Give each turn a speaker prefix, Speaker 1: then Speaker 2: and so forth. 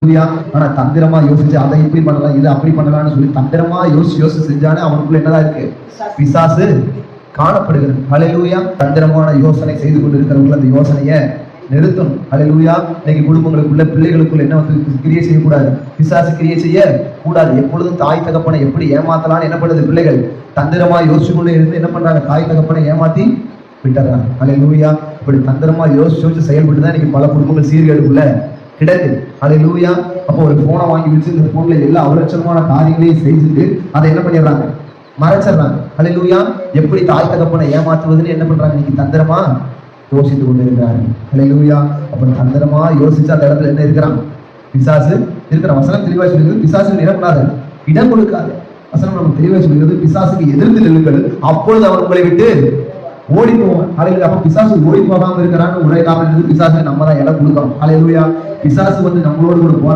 Speaker 1: ஆனா தந்திரமா யோசிச்சு அதை இப்படி பண்ணலாம் இது அப்படி பண்ணலாம்னு சொல்லி தந்திரமா யோசிச்சு செஞ்சானே அவனுக்குள்ள என்னதான் இருக்கு? பிசாசு காணப்படுகிறது. ஹல்லேலூயா. தந்திரமான யோசனை செய்து கொண்டு இருக்கிறவங்க அந்த யோசனையை நிறுத்தணும். ஹல்லேலூயா. இன்னைக்கு குடும்பங்களுக்குள்ள பிள்ளைகளுக்குள்ள என்ன வந்து கிரியை செய்யக்கூடாது? பிசாசு கிரியை செய்ய கூடாது. எப்பொழுதும் தாய் தகப்பனை எப்படி ஏமாத்தலாம்னு என்ன பண்ணுது? பிள்ளைகள் தந்திரமா யோசிச்சு கொண்டு இருந்து என்ன பண்றாங்க? தாய் தகப்பனை ஏமாத்தி விட்டுறாங்க. ஹல்லேலூயா. இப்படி தந்திரமா யோசிச்சு செயல்பட்டு தான் இன்னைக்கு பல குடும்பங்கள் சீர்கேடுக்குள்ள கிடக்கு. ஹல்லேலூயா. அப்போ ஒரு போனை வாங்கி வச்சு இந்த போன்ல எல்லா அவலட்சணமான காரியங்களையும் செஞ்சுட்டு அதை என்ன பண்ணிடுறாங்க? மறைச்சிடறாங்க. ஹல்லேலூயா. எப்படி தாய் தகப்பனை ஏமாத்துவதுன்னு என்ன பண்றாங்க? இன்னைக்கு தந்திரமா யோசித்து கொண்டு இருக்கிறார்கள். ஹல்லேலூயா. அப்ப தந்திரமா யோசிச்சு அந்த இடத்துல என்ன இருக்கிறான்? பிசாசு இருக்கிற வசனம் தெளிவா சொல்லுகிறது. பிசாசு என்ன பண்ணாது? இடம் கொடுக்காது. வசனம் நம்ம தெளிவா சொல்லுகிறது. பிசாசுக்கு எதிர்த்து நில்லுங்கள், அப்பொழுது அவர் உங்களை விட்டு ஓடி போவான். ஹல்லேலூயா. அப்ப பிசாசு ஓடி போகாம இருக்கிறான்னு ஒரே காரணம் பிசாசுக்கு நம்ம தான் இடம் கொடுக்கணும். ஹல்லேலூயா. பிசாசு வந்து நம்மளோடு கூட